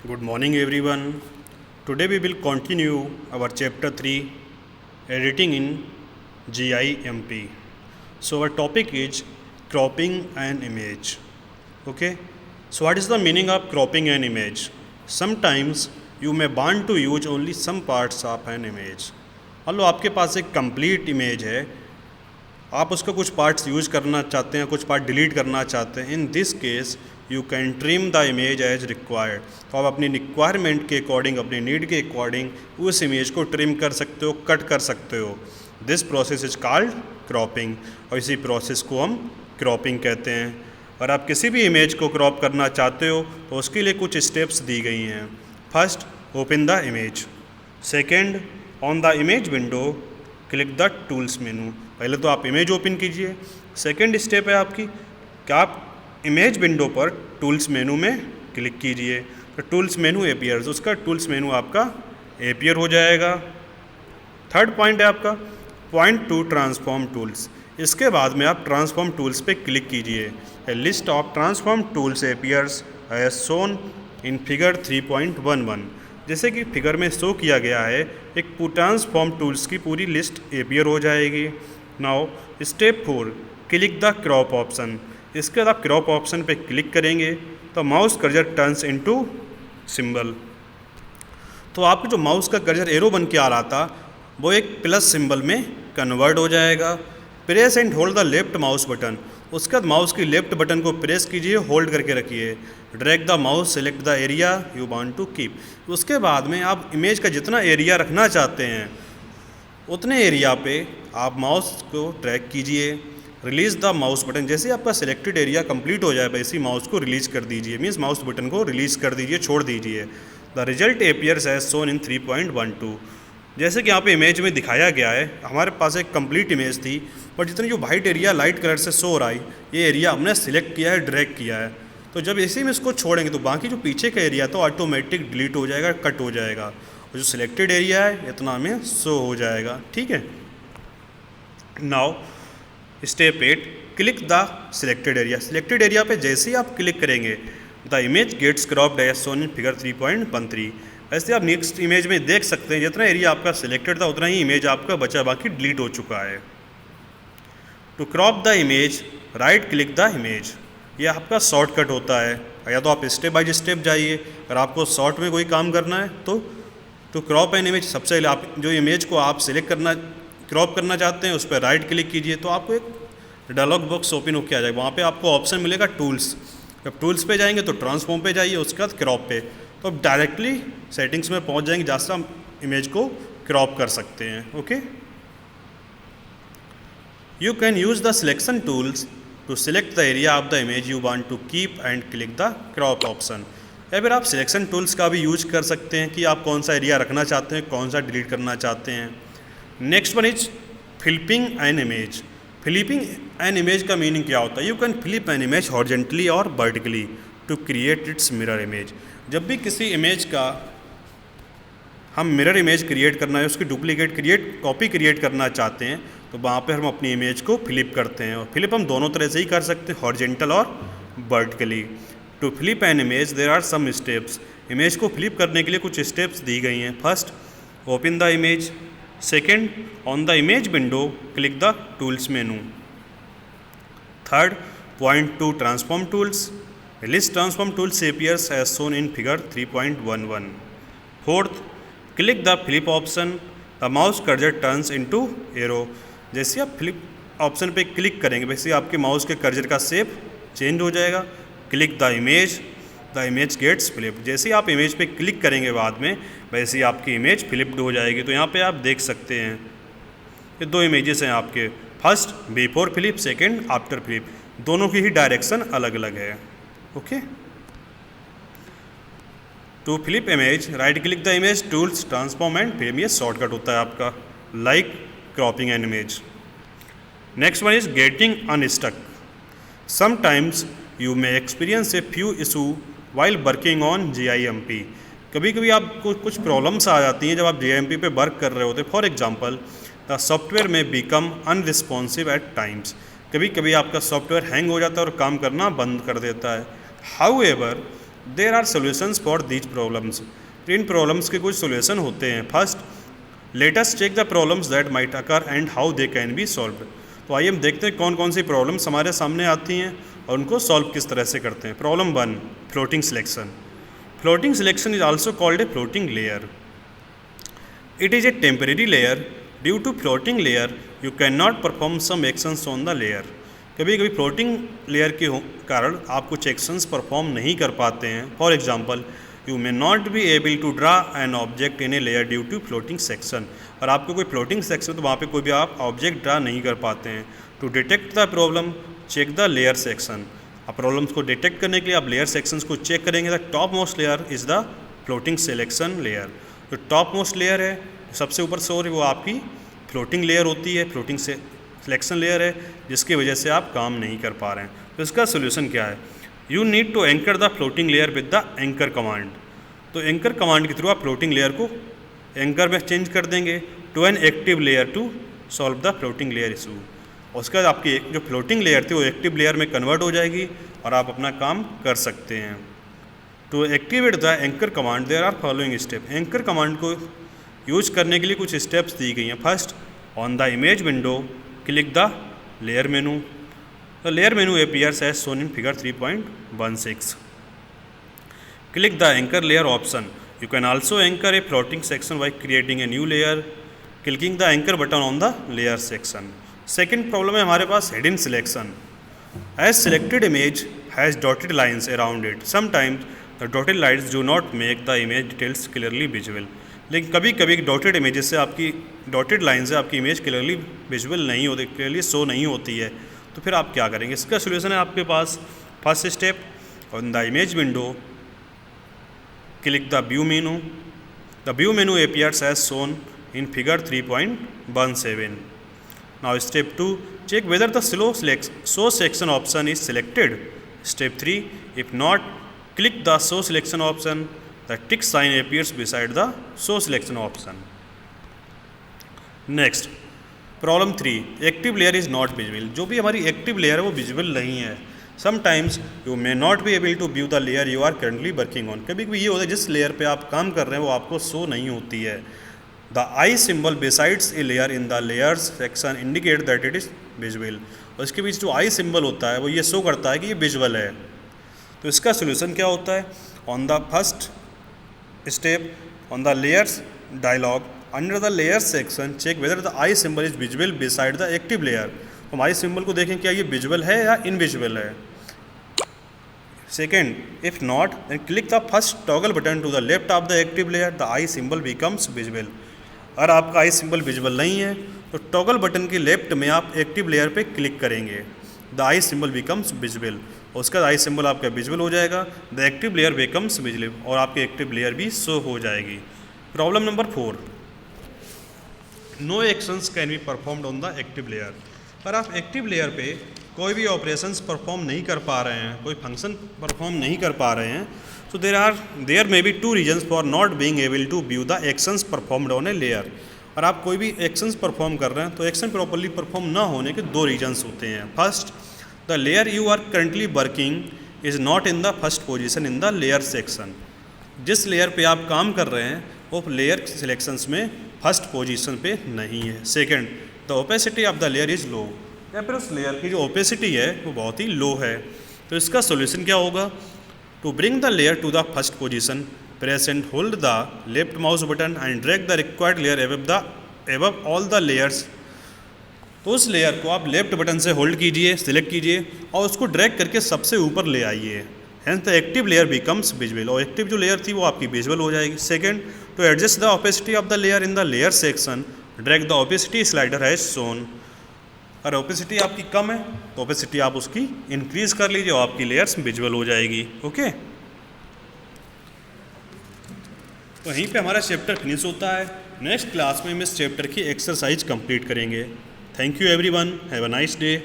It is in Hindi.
Good morning, everyone. Today we will continue our chapter 3 editing in GIMP. So, our topic is cropping an image. Okay, so what is the meaning of cropping an image? Sometimes you may want to use only some parts of an image. मान लो आपके पास एक कंप्लीट इमेज है, आप उसका कुछ पार्ट्स यूज करना चाहते हैं, कुछ पार्ट डिलीट करना चाहते हैं. In this case you can trim the image as required. तो आप अपनी रिक्वायरमेंट के अकॉर्डिंग, अपनी नीड के अकॉर्डिंग उस इमेज को ट्रिम कर सकते हो, कट कर सकते हो. This process is called cropping, और इसी प्रोसेस को हम क्रॉपिंग कहते हैं. और आप किसी भी इमेज को क्रॉप करना चाहते हो तो उसके लिए कुछ स्टेप्स दी गई हैं. First, open the image. Second, on the image window click the tools मेनू. पहले तो आप इमेज ओपन कीजिए. सेकेंड स्टेप है आपकी कि आप इमेज विंडो पर टूल्स मेनू में क्लिक कीजिए. तो टूल्स मेनू एपियर्स, उसका टूल्स मेनू आपका एपियर हो जाएगा. थर्ड पॉइंट है आपका पॉइंट टू ट्रांसफॉर्म टूल्स. इसके बाद में आप ट्रांसफॉर्म टूल्स पे क्लिक कीजिए. A list of transform tools appears as shown in figure 3.11. जैसे कि फिगर में शो किया गया है, एक ट्रांसफॉर्म टूल्स की पूरी लिस्ट एपियर हो जाएगी. Now step 4, click the crop option. इसके बाद आप क्रॉप ऑप्शन पे क्लिक करेंगे तो mouse cursor turns into symbol. तो आपका जो माउस का कर्सर एरो बन के आ रहा था वो एक प्लस सिंबल में कन्वर्ट हो जाएगा. Press and hold the left mouse button. उसके बाद माउस की लेफ्ट बटन को प्रेस कीजिए, होल्ड करके रखिए. Drag the mouse, select the area you want to keep. उसके बाद में आप इमेज का जितना एरिया रखना चाहते हैं उतने एरिया पे आप माउस को ड्रैग कीजिए. Release the mouse button. जैसे आपका सिलेक्टेड एरिया कंप्लीट हो जाए वैसे माउस को रिलीज़ कर दीजिए, मीन्स माउस बटन को रिलीज़ कर दीजिए, छोड़ दीजिए. The result appears as shown in 3.12. जैसे कि यहाँ पे इमेज में दिखाया गया है, हमारे पास एक कंप्लीट इमेज थी, बट जितनी जो वाइट एरिया लाइट कलर से शो हो रहा है, ये एरिया हमने सिलेक्ट किया है, ड्रैग किया है. तो जब इसी में इसको छोड़ेंगे तो बाकी जो पीछे का एरिया तो ऑटोमेटिक डिलीट हो जाएगा, कट हो जाएगा, और जो सिलेक्टेड एरिया है इतना हमें शो हो जाएगा. ठीक है. Now step 8, click the selected area. Selected area पे जैसे ही आप क्लिक करेंगे the image gets cropped as shown in figure 3.13. ऐसे आप नेक्स्ट इमेज में देख सकते हैं जितना एरिया आपका सिलेक्टेड था उतना ही इमेज आपका बचा, बाकी डिलीट हो चुका है. To crop the image right click the image. ये आपका शॉर्टकट होता है, या तो आप स्टेप बाय स्टेप जाइए. अगर आपको शॉर्ट में कोई काम करना है तो टू क्रॉप एन इमेज, सबसे पहले आप जो इमेज को आप सिलेक्ट करना, क्रॉप करना चाहते हैं उस पर राइट क्लिक कीजिए तो आपको एक डायलॉग बॉक्स ओपन होकर आ जाएगा. वहाँ पे आपको ऑप्शन मिलेगा टूल्स. जब टूल्स पे जाएंगे तो ट्रांसफॉर्म पे जाइए, उसके बाद क्रॉप पे, तो आप डायरेक्टली सेटिंग्स में पहुँच जाएंगे जहाँ से हम इमेज को क्रॉप कर सकते हैं. Okay. You can use the selection tools to select the area of the image you want to keep and click the crop option. या फिर आप सिलेक्शन टूल्स का भी यूज कर सकते हैं कि आप कौन सा एरिया रखना चाहते हैं, कौन सा डिलीट करना चाहते हैं. Next one is flipping an image. Flipping an image का मीनिंग क्या होता है? You can flip an image horizontally और vertically to create its mirror image. जब भी किसी इमेज का हम मिरर इमेज क्रिएट करना है, उसकी डुप्लीकेट कॉपी क्रिएट करना चाहते हैं तो वहाँ पे हम अपनी इमेज को फ्लिप करते हैं. और फ्लिप हम दोनों तरह से ही कर सकते हैं, हॉरिजॉन्टल और vertically. To flip an image there are some steps. Image को फ्लिप करने के लिए कुछ स्टेप्स दी गई हैं. First, open the image. Second, on the image window click the tools menu. Third, point to transform tools. List transform tools appears as shown in figure 3.11. Fourth, click the flip option. The mouse cursor turns into arrow. जैसे आप फ्लिप ऑप्शन पे क्लिक करेंगे वैसे आपके माउस के कर्सर का शेप चेंज हो जाएगा. Click the image gets flip. जैसे ही आप इमेज पे क्लिक करेंगे बाद में वैसे ही आपकी इमेज फ्लिप्ड हो जाएगी. तो यहाँ पे आप देख सकते हैं ये दो इमेजेस हैं आपके. First before flip, second after flip. दोनों की ही डायरेक्शन अलग अलग है. Okay. To flip image right click the image, tools, transform and flip. ये शॉर्टकट होता है आपका, like cropping an image. Next one is getting unstuck. Sometimes you may experience a few issue while working on GIMP. कभी कभी आपको कुछ प्रॉब्लम्स आ जाती हैं जब आप GIMP पे वर्क कर रहे होते हैं. फॉर एग्जांपल, द सॉफ्टवेयर में बिकम अनरिस्पॉन्सिव एट टाइम्स. कभी कभी आपका सॉफ्टवेयर हैंग हो जाता है और काम करना बंद कर देता है. However there are solutions for these problems. इन प्रॉब्लम्स के कुछ सोल्यूशन होते हैं। First, let us check the problems that might occur and how they can be solved. तो आइए हम देखते हैं कौन कौन सी प्रॉब्लम्स हमारे सामने आती हैं और उनको सॉल्व किस तरह से करते हैं। Problem 1, floating selection. Floating selection is also called a floating layer. It is a temporary layer. Due to floating layer you can not perform some actions on the layer. कभी कभी फ्लोटिंग लेयर के कारण आप कुछ एक्शंस परफॉर्म नहीं कर पाते हैं। For example, you may not be able to draw an object in a layer due to floating section. और आपको कोई फ्लोटिंग सेक्शन तो वहाँ पे कोई भी आप ऑब्जेक्ट ड्रा नहीं कर पाते हैं। To detect the problem check the layer section. आप प्रॉब्लम्स को डिटेक्ट करने के लिए आप लेयर सेक्शंस को चेक करेंगे। The top most layer is the floating selection layer. जो टॉप मोस्ट लेयर है, सबसे ऊपर से हो रही, वो आपकी फ्लोटिंग लेयर होती है, फ्लोटिंग से सिलेक्शन लेयर है, जिसकी वजह से आप काम नहीं कर पा रहे हैं। तो इसका सोल्यूशन क्या है? You need to anchor the floating layer with the anchor command. तो एंकर कमांड के थ्रू आप फ्लोटिंग लेयर को एंकर में चेंज कर देंगे to an active layer to solve the floating layer issue. और उसके बाद आपकी जो फ्लोटिंग लेयर थी वो एक्टिव लेयर में कन्वर्ट हो जाएगी और आप अपना काम कर सकते हैं। To activate the anchor command there are following step. Anchor command को यूज करने के लिए कुछ स्टेप्स दी गई हैं। First, on the image window click the layer menu. The layer menu appears as shown in figure 3.16. Click the anchor layer option. You can also anchor a floating section by creating a new layer, clicking the anchor button on the layer section. Second problem है हमारे पास hidden selection. As selected image has dotted lines around it. Sometimes the dotted lines do not make the image details clearly visible. लेकिन कभी कभी डॉटेड इमेजेस से आपकी डॉटेड लाइन से आपकी इमेज क्लियरली विजुअल नहीं होती, क्लियरली शो नहीं होती है। तो फिर आप क्या करेंगे? इसका सोल्यूशन है आपके पास। First step, on the image window click the view menu. The view menu appears as shown in figure 3.17. Now step 2, check whether the show section option is selected. Step 3, if not click the show selection option. The tick sign appears beside the show selection option. Next, problem 3, active layer is not visible. जो भी हमारी एक्टिव लेयर है वो विजिबल नहीं है। Sometimes you may not be able to view the layer you are currently working on. कभी कभी ये होता है जिस लेयर पे आप काम कर रहे हैं वो आपको शो नहीं होती है। The eye symbol besides a layer in the layers section indicate that it is visible. और इसके बीच जो आई सिंबल होता है वो ये शो करता है कि ये विजुअल है। तो इसका सोल्यूशन क्या होता है? On the first step, on the layers dialog under the layer section check whether the eye symbol is visual beside the active layer. हम आई सिंबल को देखें क्या ये विजुअल है या इनविजुअल है। Second, if not then click the first toggle button to the left of the active layer, the eye symbol becomes visual. अगर आपका आई सिंबल विजुअल नहीं है तो टॉगल बटन के लेफ्ट में आप एक्टिव लेयर पे क्लिक करेंगे, the eye symbol becomes visual. और उसका आई सिंबल आपका विजुअल हो जाएगा, the active layer becomes visible, और आपकी एक्टिव लेयर भी शो हो जाएगी। Problem number 4, no actions can be performed on the active layer. पर आप एक्टिव लेयर पे कोई भी ऑपरेशंस परफॉर्म नहीं कर पा रहे हैं, कोई फंक्शन परफॉर्म नहीं कर पा रहे हैं, तो there may be 2 reasons for not being able to view the actions performed on a layer. और आप कोई भी एक्शंस परफॉर्म कर रहे हैं तो एक्शन प्रॉपरली परफॉर्म ना होने के 2 रीजन्स होते हैं। First, the layer you are currently working is not in the first position in the layer section. जिस लेयर पे आप काम कर रहे हैं वो लेयर सिलेक्शंस में फर्स्ट पोजीशन पे नहीं है। Second, the opacity of the layer is low, या फिर उस लेयर की जो ओपेसिटी है वो बहुत ही लो है। तो इसका सोल्यूशन क्या होगा? To bring the layer to the first position press and hold the left mouse button and drag the required layer above all the layers. तो उस लेयर को आप लेफ्ट बटन से होल्ड कीजिए, सिलेक्ट कीजिए और उसको ड्रैग करके सबसे ऊपर ले आइए। Hence the active layer becomes visual, और एक्टिव जो लेयर थी वो आपकी विजुअल हो जाएगी। Second, to adjust the opacity of the layer in the layer section drag the opacity slider has shown. अगर ओपेसिटी आपकी कम है तो ओपेसिटी आप उसकी इंक्रीज कर लीजिए और आपकी लेयर्स विजुअल हो जाएगी। ओके, तो यहीं पे हमारा चैप्टर फिनिश होता है। नेक्स्ट क्लास में हम इस चैप्टर की एक्सरसाइज कंप्लीट करेंगे। Thank you everyone, have a nice day.